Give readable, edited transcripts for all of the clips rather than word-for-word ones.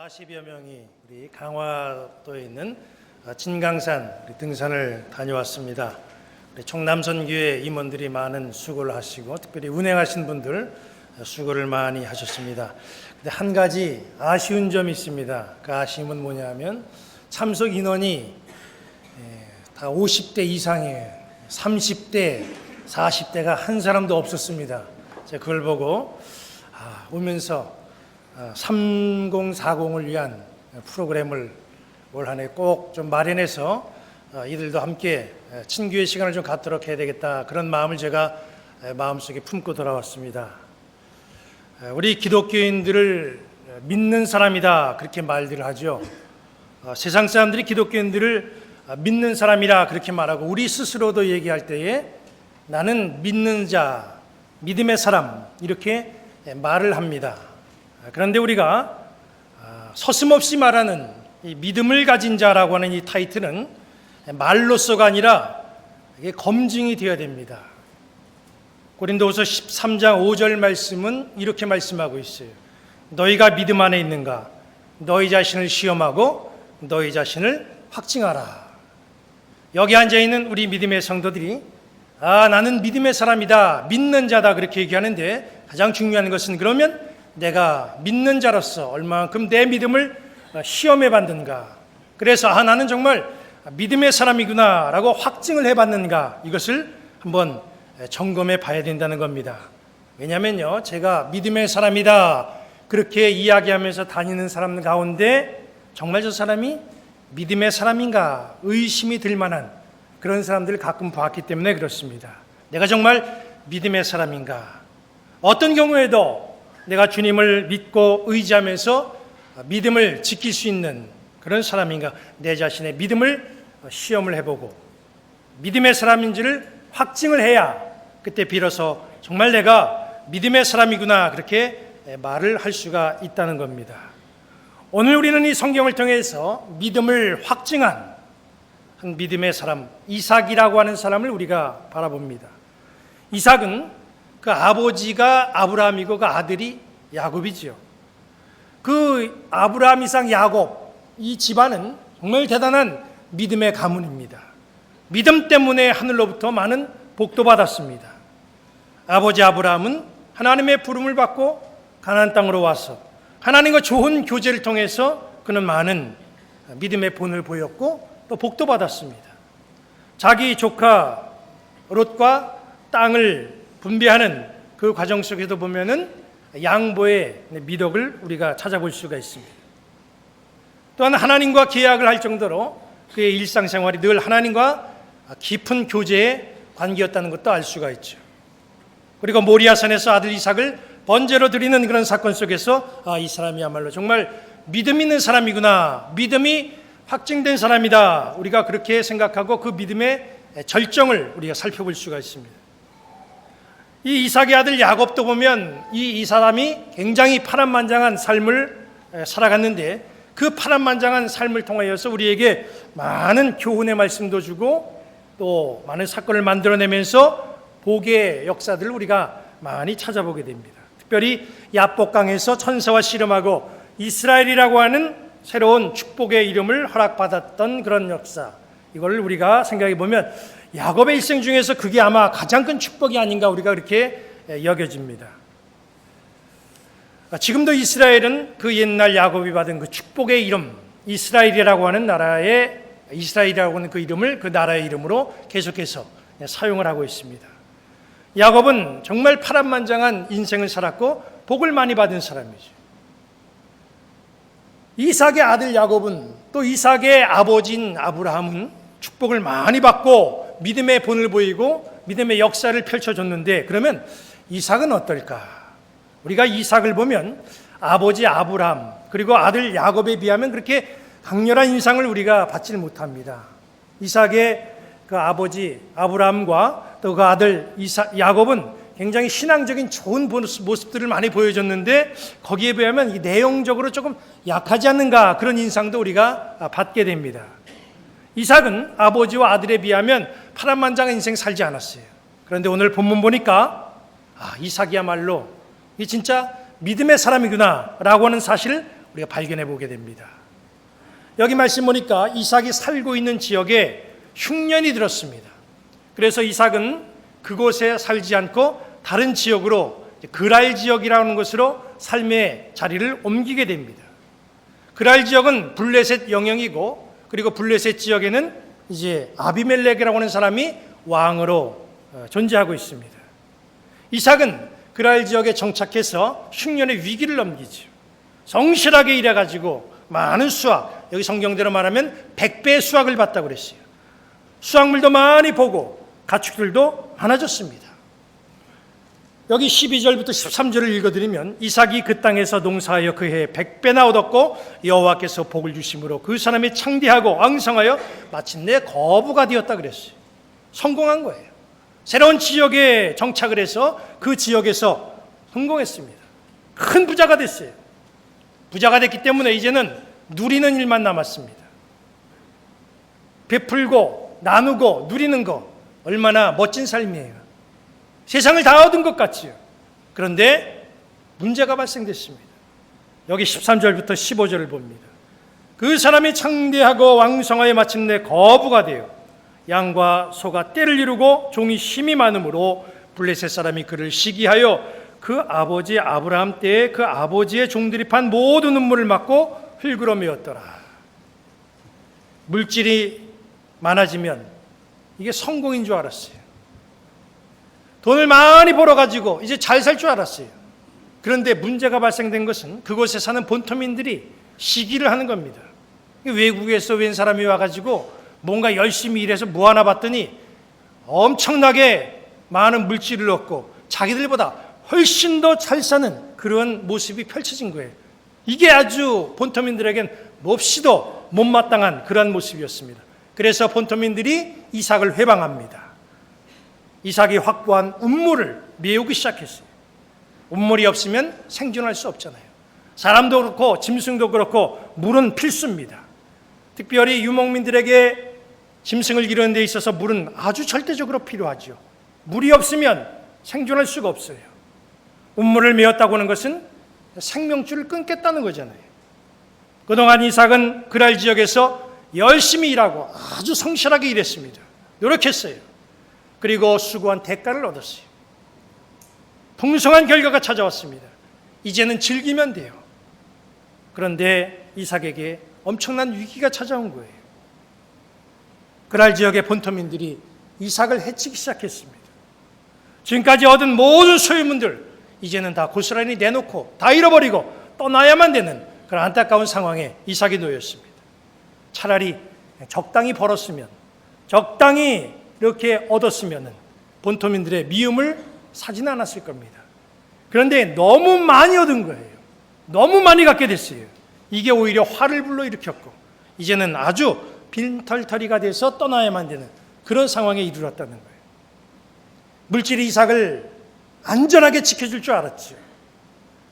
40여 명이 우리 강화도에 있는 진강산 등산을 다녀왔습니다. 우리 청남선교회 임원들이 많은 수고를 하시고 특별히 운행하신 분들 수고를 많이 하셨습니다. 근데 한 가지 아쉬운 점이 있습니다. 그 아쉬움은 뭐냐면 참석 인원이 다 50대 이상이에요. 30대, 40대가 한 사람도 없었습니다. 제가 그걸 보고 오면서 3040을 위한 프로그램을 올 한 해 꼭 좀 마련해서 이들도 함께 친교의 시간을 좀 갖도록 해야 되겠다, 그런 마음을 제가 마음속에 품고 돌아왔습니다. 우리 기독교인들을 믿는 사람이다, 그렇게 말들을 하죠. 세상 사람들이 기독교인들을 믿는 사람이라 그렇게 말하고 우리 스스로도 얘기할 때에 나는 믿는 자, 믿음의 사람, 이렇게 말을 합니다. 그런데 우리가 서슴없이 말하는 이 믿음을 가진 자라고 하는 이 타이틀은 말로서가 아니라 이게 검증이 되어야 됩니다. 고린도후서 13장 5절 말씀은 이렇게 말씀하고 있어요. 너희가 믿음 안에 있는가? 너희 자신을 시험하고 너희 자신을 확증하라. 여기 앉아있는 우리 믿음의 성도들이 나는 믿음의 사람이다, 믿는 자다, 그렇게 얘기하는데 가장 중요한 것은 그러면 내가 믿는 자로서 얼마만큼 내 믿음을 시험해 봤는가, 그래서 나는 정말 믿음의 사람이구나 라고 확증을 해봤는가, 이것을 한번 점검해 봐야 된다는 겁니다. 왜냐하면요, 제가 믿음의 사람이다 그렇게 이야기하면서 다니는 사람 가운데 정말 저 사람이 믿음의 사람인가 의심이 들 만한 그런 사람들을 가끔 봤기 때문에 그렇습니다. 내가 정말 믿음의 사람인가, 어떤 경우에도 내가 주님을 믿고 의지하면서 믿음을 지킬 수 있는 그런 사람인가, 내 자신의 믿음을 시험을 해보고 믿음의 사람인지를 확증을 해야 그때 비로소 정말 내가 믿음의 사람이구나, 그렇게 말을 할 수가 있다는 겁니다. 오늘 우리는 이 성경을 통해서 믿음을 확증한 한 믿음의 사람, 이삭이라고 하는 사람을 우리가 바라봅니다. 이삭은 그 아버지가 아브라함이고 그 아들이 야곱이죠. 그 아브라함, 이삭, 야곱, 이 집안은 정말 대단한 믿음의 가문입니다. 믿음 때문에 하늘로부터 많은 복도 받았습니다. 아버지 아브라함은 하나님의 부름을 받고 가나안 땅으로 와서 하나님과 좋은 교제를 통해서 그는 많은 믿음의 본을 보였고 또 복도 받았습니다. 자기 조카 롯과 땅을 분배하는 그 과정 속에도 보면은 양보의 미덕을 우리가 찾아볼 수가 있습니다. 또한 하나님과 계약을 할 정도로 그의 일상생활이 늘 하나님과 깊은 교제의 관계였다는 것도 알 수가 있죠. 그리고 모리아산에서 아들 이삭을 번제로 드리는 그런 사건 속에서 이 사람이야말로 정말 믿음 있는 사람이구나, 믿음이 확증된 사람이다, 우리가 그렇게 생각하고 그 믿음의 절정을 우리가 살펴볼 수가 있습니다. 이 이삭의 아들 야곱도 보면 이 사람이 굉장히 파란만장한 삶을 살아갔는데 그 파란만장한 삶을 통하여서 우리에게 많은 교훈의 말씀도 주고 또 많은 사건을 만들어내면서 복의 역사들을 우리가 많이 찾아보게 됩니다. 특별히 야복강에서 천사와 씨름하고 이스라엘이라고 하는 새로운 축복의 이름을 허락받았던 그런 역사, 이걸 우리가 생각해 보면 야곱의 일생 중에서 그게 아마 가장 큰 축복이 아닌가, 우리가 그렇게 여겨집니다. 지금도 이스라엘은 그 옛날 야곱이 받은 그 축복의 이름, 이스라엘이라고 하는 나라의, 이스라엘이라고 하는 그 이름을 그 나라의 이름으로 계속해서 사용을 하고 있습니다. 야곱은 정말 파란만장한 인생을 살았고 복을 많이 받은 사람이죠. 이삭의 아들 야곱은 또 이삭의 아버지인 아브라함은 축복을 많이 받고 믿음의 본을 보이고 믿음의 역사를 펼쳐줬는데, 그러면 이삭은 어떨까? 우리가 이삭을 보면 아버지 아브라함 그리고 아들 야곱에 비하면 그렇게 강렬한 인상을 우리가 받지 못합니다. 이삭의 그 아버지 아브라함과 또 그 아들 야곱은 굉장히 신앙적인 좋은 모습들을 많이 보여줬는데 거기에 비하면 내용적으로 조금 약하지 않는가, 그런 인상도 우리가 받게 됩니다. 이삭은 아버지와 아들에 비하면 파란만장한 인생 살지 않았어요. 그런데 오늘 본문 보니까 이삭이야말로 이 진짜 믿음의 사람이구나 라고 하는 사실을 우리가 발견해 보게 됩니다. 여기 말씀 보니까 이삭이 살고 있는 지역에 흉년이 들었습니다. 그래서 이삭은 그곳에 살지 않고 다른 지역으로 그랄 지역이라는 곳으로 삶의 자리를 옮기게 됩니다. 그랄 지역은 블레셋 영역이고, 그리고 블레셋 지역에는 이제 아비멜렉이라고 하는 사람이 왕으로 존재하고 있습니다. 이삭은 그랄 지역에 정착해서 흉년의 위기를 넘기죠. 성실하게 일해가지고 많은 수확, 여기 성경대로 말하면 100배의 수확을 받다고 그랬어요. 수확물도 많이 보고 가축들도 많아졌습니다. 여기 12절부터 13절을 읽어드리면 이삭이 그 땅에서 농사하여 그 해에 100배나 얻었고 여호와께서 복을 주심으로 그 사람이 창대하고 왕성하여 마침내 거부가 되었다 그랬어요. 성공한 거예요. 새로운 지역에 정착을 해서 그 지역에서 성공했습니다. 큰 부자가 됐어요. 부자가 됐기 때문에 이제는 누리는 일만 남았습니다. 베풀고 나누고 누리는 거 얼마나 멋진 삶이에요. 세상을 다 얻은 것 같지요. 그런데 문제가 발생됐습니다. 여기 13절부터 15절을 봅니다. 그 사람이 창대하고 왕성하여 마침내 거부가 되어 양과 소가 떼를 이루고 종이 힘이 많으므로 블레셋 사람이 그를 시기하여 그 아버지 아브라함 때에 그 아버지의 종들이 판 모든 눈물을 막고 흙으로메었더라. 물질이 많아지면 이게 성공인 줄 알았어요. 돈을 많이 벌어가지고 이제 잘 살 줄 알았어요. 그런데 문제가 발생된 것은 그곳에 사는 본토민들이 시기를 하는 겁니다. 외국에서 웬 사람이 와가지고 뭔가 열심히 일해서 뭐 하나 봤더니 엄청나게 많은 물질을 얻고 자기들보다 훨씬 더 잘 사는 그런 모습이 펼쳐진 거예요. 이게 아주 본토민들에겐 몹시도 못마땅한 그런 모습이었습니다. 그래서 본토민들이 이삭을 회방합니다. 이삭이 확보한 운물을 메우기 시작했어요. 운물이 없으면 생존할 수 없잖아요. 사람도 그렇고 짐승도 그렇고 물은 필수입니다. 특별히 유목민들에게 짐승을 기르는 데 있어서 물은 아주 절대적으로 필요하죠. 물이 없으면 생존할 수가 없어요. 운물을 메웠다고 하는 것은 생명줄을 끊겠다는 거잖아요. 그동안 이삭은 그랄 지역에서 열심히 일하고 아주 성실하게 일했습니다. 노력했어요. 그리고 수고한 대가를 얻었어요. 풍성한 결과가 찾아왔습니다. 이제는 즐기면 돼요. 그런데 이삭에게 엄청난 위기가 찾아온 거예요. 그랄 지역의 본토민들이 이삭을 해치기 시작했습니다. 지금까지 얻은 모든 소유물들 이제는 다 고스란히 내놓고 다 잃어버리고 떠나야만 되는 그런 안타까운 상황에 이삭이 놓였습니다. 차라리 적당히 벌었으면, 적당히 이렇게 얻었으면 본토민들의 미움을 사지는 않았을 겁니다. 그런데 너무 많이 얻은 거예요. 너무 많이 갖게 됐어요. 이게 오히려 화를 불러일으켰고 이제는 아주 빈털터리가 돼서 떠나야만 되는 그런 상황에 이르렀다는 거예요. 물질이 이삭을 안전하게 지켜줄 줄 알았죠.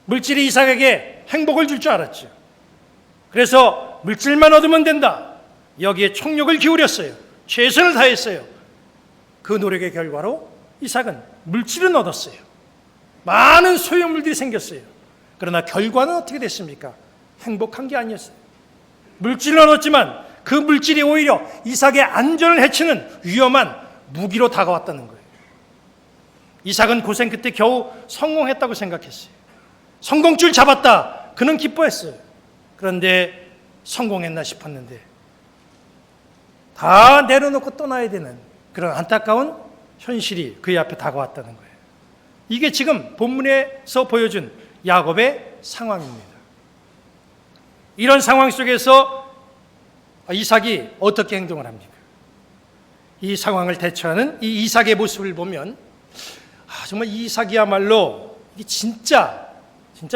물질이 이삭에게 행복을 줄 줄 알았죠. 그래서 물질만 얻으면 된다. 여기에 총력을 기울였어요. 최선을 다했어요. 그 노력의 결과로 이삭은 물질은 얻었어요. 많은 소유물들이 생겼어요. 그러나 결과는 어떻게 됐습니까? 행복한 게 아니었어요. 물질은 얻었지만 그 물질이 오히려 이삭의 안전을 해치는 위험한 무기로 다가왔다는 거예요. 이삭은 고생 끝에 겨우 성공했다고 생각했어요. 성공줄 잡았다. 그는 기뻐했어요. 그런데 성공했나 싶었는데 다 내려놓고 떠나야 되는 그런 안타까운 현실이 그의 앞에 다가왔다는 거예요. 이게 지금 본문에서 보여준 야곱의 상황입니다. 이런 상황 속에서 이삭이 어떻게 행동을 합니까? 이 상황을 대처하는 이 이삭의 모습을 보면 정말 이삭이야말로 이게 진짜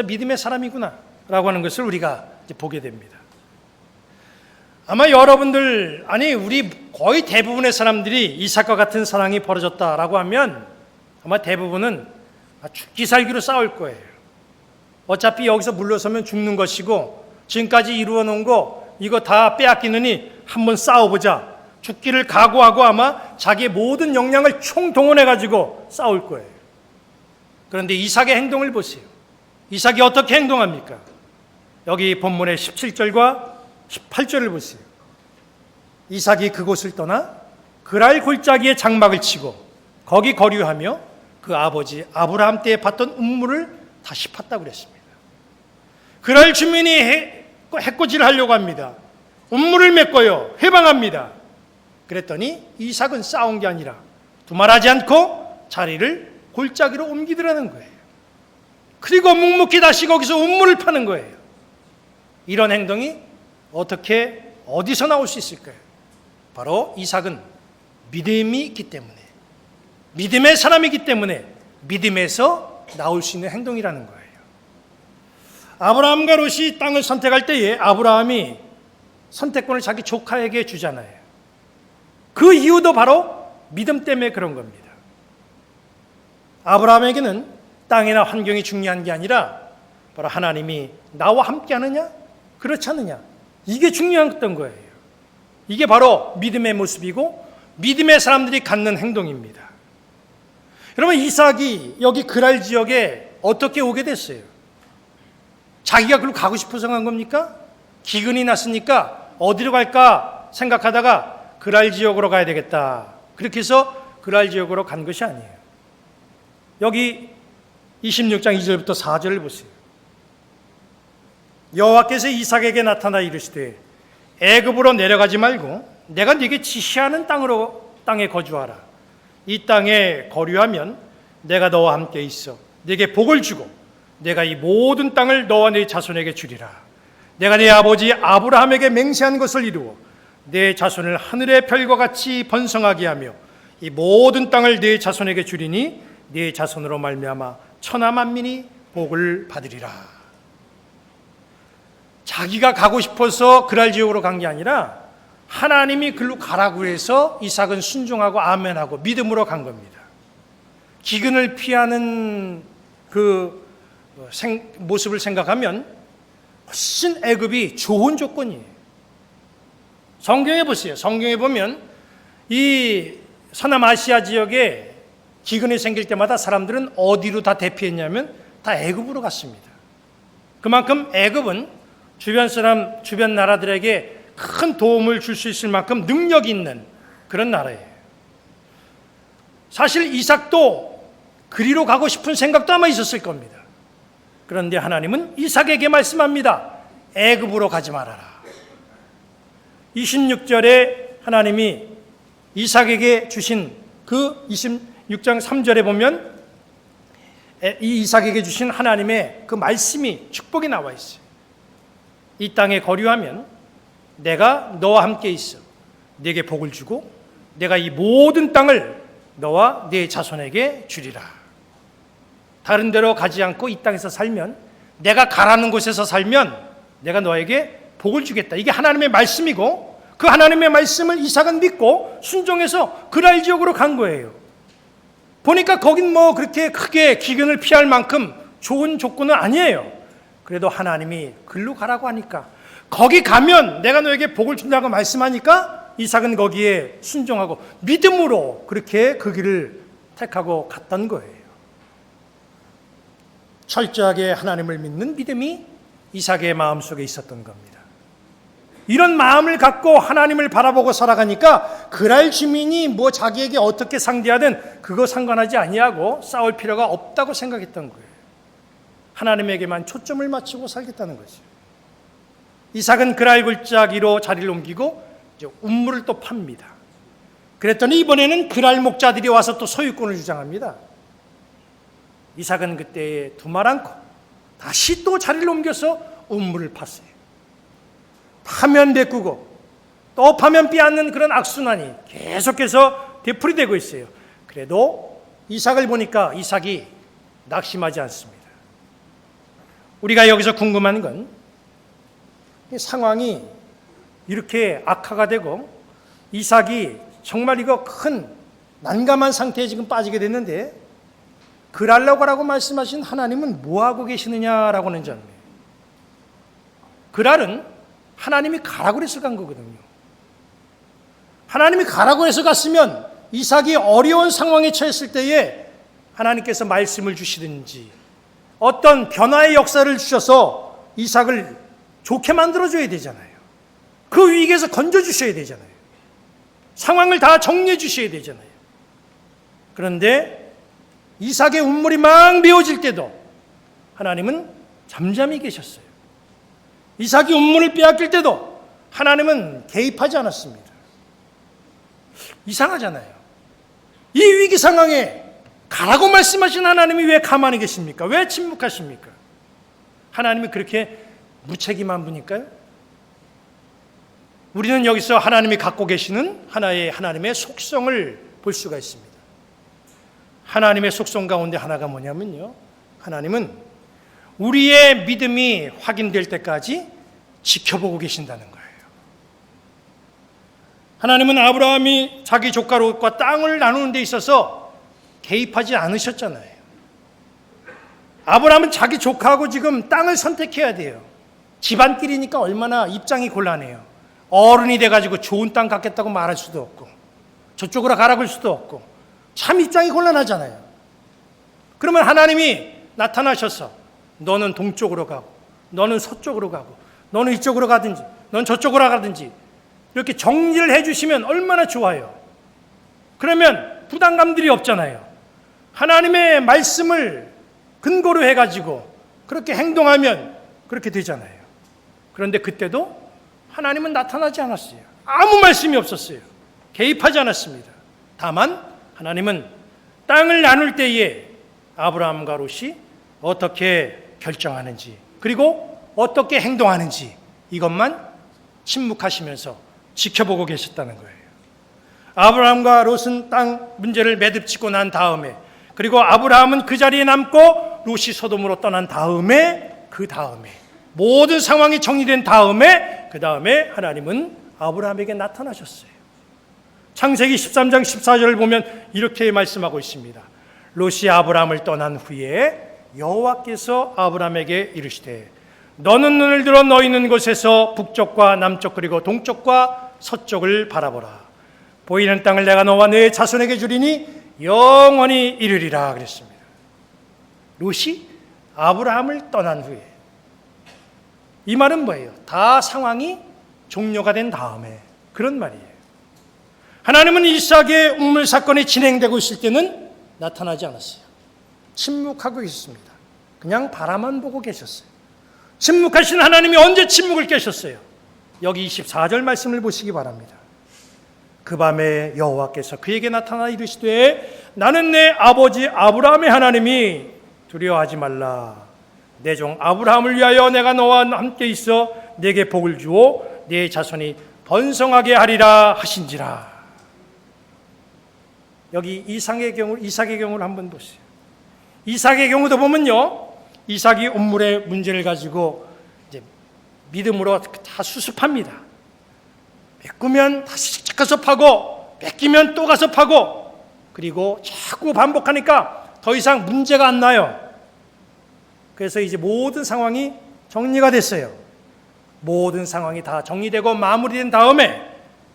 믿음의 사람이구나 라고 하는 것을 우리가 이제 보게 됩니다. 아마 여러분들, 아니 우리 거의 대부분의 사람들이 이삭과 같은 상황이 벌어졌다라고 하면 아마 대부분은 죽기 살기로 싸울 거예요. 어차피 여기서 물러서면 죽는 것이고 지금까지 이루어 놓은 거 이거 다 빼앗기느니 한번 싸워보자. 죽기를 각오하고 아마 자기의 모든 역량을 총동원해가지고 싸울 거예요. 그런데 이삭의 행동을 보세요. 이삭이 어떻게 행동합니까? 여기 본문의 17절과 18절을 보세요. 이삭이 그곳을 떠나 그랄 골짜기에 장막을 치고 거기 거류하며 그 아버지 아브라함 때에 봤던 운물을 다시 팠다고 그랬습니다. 그랄 주민이 해코지를 하려고 합니다. 운물을 메꿔요. 해방합니다. 그랬더니 이삭은 싸운 게 아니라 두말하지 않고 자리를 골짜기로 옮기더라는 거예요. 그리고 묵묵히 다시 거기서 운물을 파는 거예요. 이런 행동이 어디서 나올 수 있을까요? 바로 이삭은 믿음이 있기 때문에, 믿음의 사람이기 때문에 믿음에서 나올 수 있는 행동이라는 거예요. 아브라함과 롯이 땅을 선택할 때에 아브라함이 선택권을 자기 조카에게 주잖아요. 그 이유도 바로 믿음 때문에 그런 겁니다. 아브라함에게는 땅이나 환경이 중요한 게 아니라 바로 하나님이 나와 함께 하느냐 그렇지 않느냐, 이게 중요했던 거예요. 이게 바로 믿음의 모습이고 믿음의 사람들이 갖는 행동입니다. 여러분, 이삭이 여기 그랄 지역에 어떻게 오게 됐어요? 자기가 그로 가고 싶어서 간 겁니까? 기근이 났으니까 어디로 갈까 생각하다가 그랄 지역으로 가야 되겠다, 그렇게 해서 그랄 지역으로 간 것이 아니에요. 여기 26장 2절부터 4절을 보세요. 여호와께서 이삭에게 나타나 이르시되 애굽으로 내려가지 말고 내가 네게 지시하는 땅에 거주하라. 이 땅에 거류하면 내가 너와 함께 있어 네게 복을 주고 내가 이 모든 땅을 너와 네 자손에게 주리라. 내가 네 아버지 아브라함에게 맹세한 것을 이루어 네 자손을 하늘의 별과 같이 번성하게 하며 이 모든 땅을 네 자손에게 주리니 네 자손으로 말미암아 천하 만민이 복을 받으리라. 자기가 가고 싶어서 그랄 지역으로 간 게 아니라 하나님이 글로 가라고 해서 이삭은 순종하고 아멘하고 믿음으로 간 겁니다. 기근을 피하는 그 모습을 생각하면 훨씬 애굽이 좋은 조건이에요. 성경에 보세요. 성경에 보면 이 서남아시아 지역에 기근이 생길 때마다 사람들은 어디로 다 대피했냐면 다 애굽으로 갔습니다. 그만큼 애굽은 주변 나라들에게 큰 도움을 줄 수 있을 만큼 능력이 있는 그런 나라예요. 사실 이삭도 그리로 가고 싶은 생각도 아마 있었을 겁니다. 그런데 하나님은 이삭에게 말씀합니다. 애굽으로 가지 말아라. 26절에 하나님이 이삭에게 주신 그 26장 3절에 보면 이 이삭에게 주신 하나님의 그 말씀이, 축복이 나와 있어요. 이 땅에 거류하면 내가 너와 함께 있어 네게 복을 주고 내가 이 모든 땅을 너와 네 자손에게 주리라. 다른 데로 가지 않고 이 땅에서 살면, 내가 가라는 곳에서 살면 내가 너에게 복을 주겠다. 이게 하나님의 말씀이고 그 하나님의 말씀을 이삭은 믿고 순종해서 그랄 지역으로 간 거예요. 보니까 거긴 뭐 그렇게 크게 기근을 피할 만큼 좋은 조건은 아니에요. 그래도 하나님이 글로 가라고 하니까, 거기 가면 내가 너에게 복을 준다고 말씀하니까 이삭은 거기에 순종하고 믿음으로 그렇게 그 길을 택하고 갔던 거예요. 철저하게 하나님을 믿는 믿음이 이삭의 마음속에 있었던 겁니다. 이런 마음을 갖고 하나님을 바라보고 살아가니까 그랄 주민이 뭐 자기에게 어떻게 상대하든 그거 상관하지 아니하고 싸울 필요가 없다고 생각했던 거예요. 하나님에게만 초점을 맞추고 살겠다는 거죠. 이삭은 그랄 골짜기로 자리를 옮기고 이제 운물을 또 팝니다. 그랬더니 이번에는 그랄 목자들이 와서 또 소유권을 주장합니다. 이삭은 그때 두말 않고 다시 또 자리를 옮겨서 운물을 팠어요. 파면 데꾸고 또 파면 빼앗는 그런 악순환이 계속해서 되풀이되고 있어요. 그래도 이삭을 보니까 이삭이 낙심하지 않습니다. 우리가 여기서 궁금한 건 상황이 이렇게 악화가 되고 이삭이 정말 이거 큰 난감한 상태에 지금 빠지게 됐는데 그랄라고 하라고 말씀하신 하나님은 뭐하고 계시느냐라고 하는 점이에요. 그랄은 하나님이 가라고 그래서 간 거거든요. 하나님이 가라고 해서 갔으면 이삭이 어려운 상황에 처했을 때에 하나님께서 말씀을 주시든지 어떤 변화의 역사를 주셔서 이삭을 좋게 만들어줘야 되잖아요. 그 위기에서 건져주셔야 되잖아요. 상황을 다 정리해 주셔야 되잖아요. 그런데 이삭의 운물이 막 메워질 때도 하나님은 잠잠히 계셨어요. 이삭이 운물을 빼앗길 때도 하나님은 개입하지 않았습니다. 이상하잖아요. 이 위기 상황에 가라고 말씀하신 하나님이 왜 가만히 계십니까? 왜 침묵하십니까? 하나님이 그렇게 무책임한 분일까요? 우리는 여기서 하나님이 갖고 계시는 하나님의 속성을 볼 수가 있습니다. 하나님의 속성 가운데 하나가 뭐냐면요, 하나님은 우리의 믿음이 확인될 때까지 지켜보고 계신다는 거예요. 하나님은 아브라함이 자기 조카 롯과 땅을 나누는 데 있어서 개입하지 않으셨잖아요. 아브라함은 자기 조카하고 지금 땅을 선택해야 돼요. 집안끼리니까 얼마나 입장이 곤란해요. 어른이 돼가지고 좋은 땅 갖겠다고 말할 수도 없고 저쪽으로 가라 그럴 수도 없고 참 입장이 곤란하잖아요. 그러면 하나님이 나타나셔서 너는 동쪽으로 가고 너는 서쪽으로 가고 너는 이쪽으로 가든지 넌 저쪽으로 가든지 이렇게 정리를 해주시면 얼마나 좋아요. 그러면 부담감들이 없잖아요. 하나님의 말씀을 근거로 해가지고 그렇게 행동하면 그렇게 되잖아요. 그런데 그때도 하나님은 나타나지 않았어요. 아무 말씀이 없었어요. 개입하지 않았습니다. 다만 하나님은 땅을 나눌 때에 아브라함과 롯이 어떻게 결정하는지 그리고 어떻게 행동하는지 이것만 침묵하시면서 지켜보고 계셨다는 거예요. 아브라함과 롯은 땅 문제를 매듭짓고 난 다음에 그리고 아브라함은 그 자리에 남고 롯이 소돔으로 떠난 다음에 그 다음에 모든 상황이 정리된 다음에 그 다음에 하나님은 아브라함에게 나타나셨어요. 창세기 13장 14절을 보면 이렇게 말씀하고 있습니다. 롯이 아브라함을 떠난 후에 여호와께서 아브라함에게 이르시되 너는 눈을 들어 너 있는 곳에서 북쪽과 남쪽 그리고 동쪽과 서쪽을 바라보라. 보이는 땅을 내가 너와 네 자손에게 주리니 영원히 이르리라 그랬습니다. 롯이 아브라함을 떠난 후에 이 말은 뭐예요? 다 상황이 종료가 된 다음에 그런 말이에요. 하나님은 이삭의 운물 사건이 진행되고 있을 때는 나타나지 않았어요. 침묵하고 있었습니다. 그냥 바라만 보고 계셨어요. 침묵하신 하나님이 언제 침묵을 깨셨어요? 여기 24절 말씀을 보시기 바랍니다. 그 밤에 여호와께서 그에게 나타나 이르시되 나는 내 아버지 아브라함의 하나님이 두려워하지 말라. 내 종 아브라함을 위하여 내가 너와 함께 있어 내게 복을 주어 네 자손이 번성하게 하리라 하신지라. 여기 이삭의 경우를 한번 보세요. 이삭의 경우도 보면요, 이삭이 운물의 문제를 가지고 이제 믿음으로 다 수습합니다. 메꾸면 다시 가서 파고, 뺏기면 또 가서 파고, 그리고 자꾸 반복하니까 더 이상 문제가 안 나요. 그래서 이제 모든 상황이 정리가 됐어요. 모든 상황이 다 정리되고 마무리된 다음에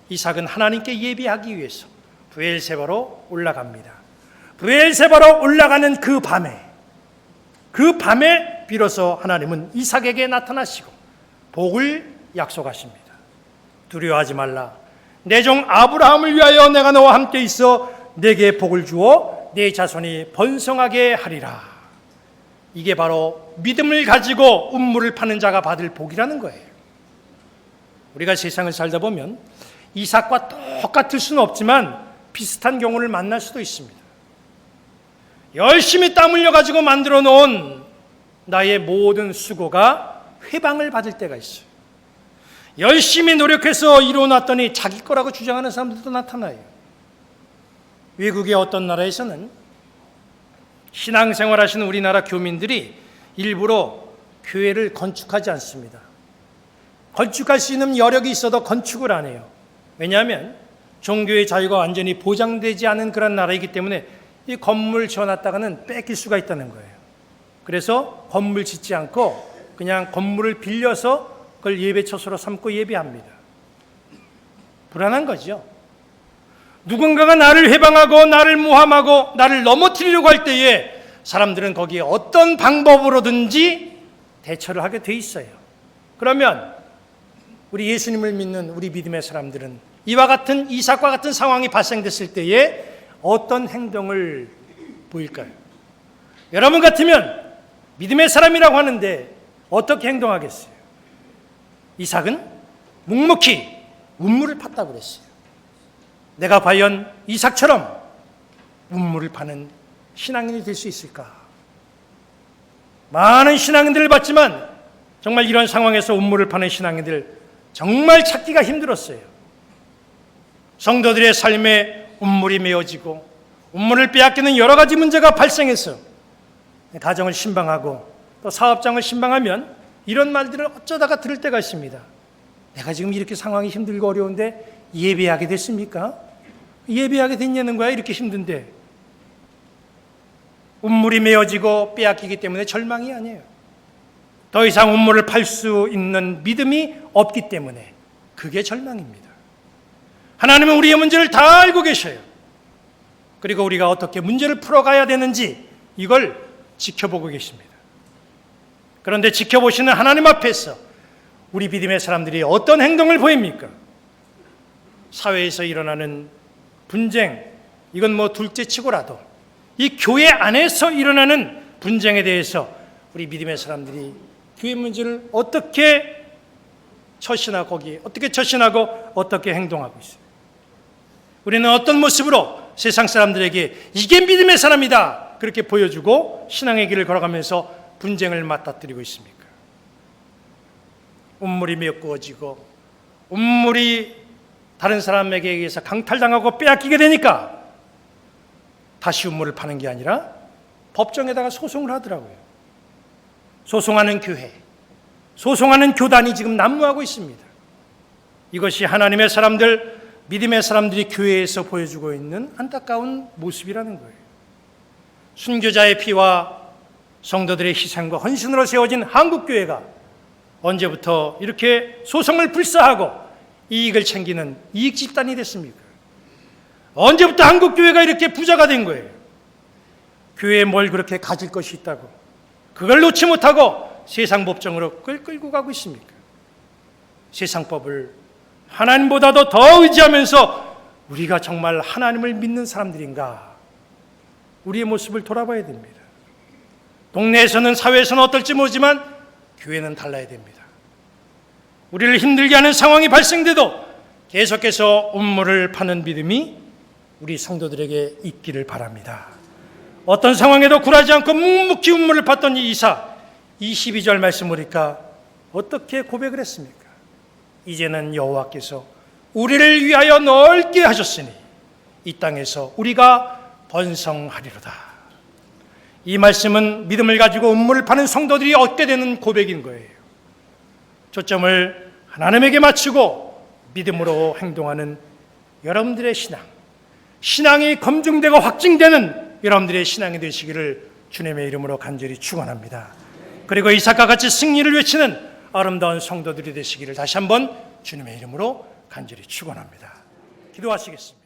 이삭은 하나님께 예배하기 위해서 브엘세바로 올라갑니다. 브엘세바로 올라가는 그 밤에 비로소 하나님은 이삭에게 나타나시고 복을 약속하십니다. 두려워하지 말라. 내 종 아브라함을 위하여 내가 너와 함께 있어 내게 복을 주어 네 자손이 번성하게 하리라. 이게 바로 믿음을 가지고 운물을 파는 자가 받을 복이라는 거예요. 우리가 세상을 살다 보면 이삭과 똑같을 수는 없지만 비슷한 경우를 만날 수도 있습니다. 열심히 땀 흘려가지고 만들어 놓은 나의 모든 수고가 회방을 받을 때가 있어요. 열심히 노력해서 이루어놨더니 자기 거라고 주장하는 사람들도 나타나요. 외국의 어떤 나라에서는 신앙생활 하시는 우리나라 교민들이 일부러 교회를 건축하지 않습니다. 건축할 수 있는 여력이 있어도 건축을 안 해요. 왜냐하면 종교의 자유가 완전히 보장되지 않은 그런 나라이기 때문에 이 건물 지어놨다가는 뺏길 수가 있다는 거예요. 그래서 건물 짓지 않고 그냥 건물을 빌려서 그걸 예배처소로 삼고 예배합니다. 불안한 거죠. 누군가가 나를 회방하고 나를 모함하고 나를 넘어뜨리려고 할 때에 사람들은 거기에 어떤 방법으로든지 대처를 하게 돼 있어요. 그러면 우리 예수님을 믿는 우리 믿음의 사람들은 이와 같은 이삭과 같은 상황이 발생됐을 때에 어떤 행동을 보일까요? 여러분 같으면 믿음의 사람이라고 하는데 어떻게 행동하겠어요? 이삭은 묵묵히 운물을 팠다고 그랬어요. 내가 과연 이삭처럼 운물을 파는 신앙인이 될 수 있을까? 많은 신앙인들을 봤지만 정말 이런 상황에서 운물을 파는 신앙인들 정말 찾기가 힘들었어요. 성도들의 삶에 운물이 메어지고 운물을 빼앗기는 여러 가지 문제가 발생해서 가정을 신방하고 또 사업장을 신방하면 이런 말들을 어쩌다가 들을 때가 있습니다. 내가 지금 이렇게 상황이 힘들고 어려운데 예배하게 됐습니까? 예배하게 됐냐는 거야, 이렇게 힘든데. 운물이 메어지고 빼앗기기 때문에 절망이 아니에요. 더 이상 운물을 팔 수 있는 믿음이 없기 때문에 그게 절망입니다. 하나님은 우리의 문제를 다 알고 계셔요. 그리고 우리가 어떻게 문제를 풀어가야 되는지 이걸 지켜보고 계십니다. 그런데 지켜보시는 하나님 앞에서 우리 믿음의 사람들이 어떤 행동을 보입니까? 사회에서 일어나는 분쟁, 이건 뭐 둘째치고라도 이 교회 안에서 일어나는 분쟁에 대해서 우리 믿음의 사람들이 교회 문제를 어떻게 처신하고 어떻게 행동하고 있어요? 우리는 어떤 모습으로 세상 사람들에게 이게 믿음의 사람이다 그렇게 보여주고 신앙의 길을 걸어가면서 분쟁을 맞닥뜨리고 있습니까? 운물이 메꾸어지고 운물이 다른 사람에게 의해서 강탈당하고 빼앗기게 되니까 다시 운물을 파는 게 아니라 법정에다가 소송을 하더라고요. 소송하는 교회, 소송하는 교단이 지금 난무하고 있습니다. 이것이 하나님의 사람들, 믿음의 사람들이 교회에서 보여주고 있는 안타까운 모습이라는 거예요. 순교자의 피와 성도들의 희생과 헌신으로 세워진 한국교회가 언제부터 이렇게 소송을 불사하고 이익을 챙기는 이익 집단이 됐습니까? 언제부터 한국교회가 이렇게 부자가 된 거예요? 교회에 뭘 그렇게 가질 것이 있다고 그걸 놓지 못하고 세상 법정으로 끌고 가고 있습니까? 세상 법을 하나님보다도 더 의지하면서 우리가 정말 하나님을 믿는 사람들인가? 우리의 모습을 돌아봐야 됩니다. 동네에서는 사회에서는 어떨지 모르지만 교회는 달라야 됩니다. 우리를 힘들게 하는 상황이 발생돼도 계속해서 운물을 파는 믿음이 우리 성도들에게 있기를 바랍니다. 어떤 상황에도 굴하지 않고 묵묵히 운물을 팠던 이 이삭, 22절 말씀 보니까 어떻게 고백을 했습니까? 이제는 여호와께서 우리를 위하여 넓게 하셨으니 이 땅에서 우리가 번성하리로다. 이 말씀은 믿음을 가지고 운물을 파는 성도들이 얻게 되는 고백인 거예요. 초점을 하나님에게 맞추고 믿음으로 행동하는 여러분들의 신앙이 검증되고 확증되는 여러분들의 신앙이 되시기를 주님의 이름으로 간절히 축원합니다. 그리고 이삭과 같이 승리를 외치는 아름다운 성도들이 되시기를 다시 한번 주님의 이름으로 간절히 축원합니다. 기도하시겠습니다.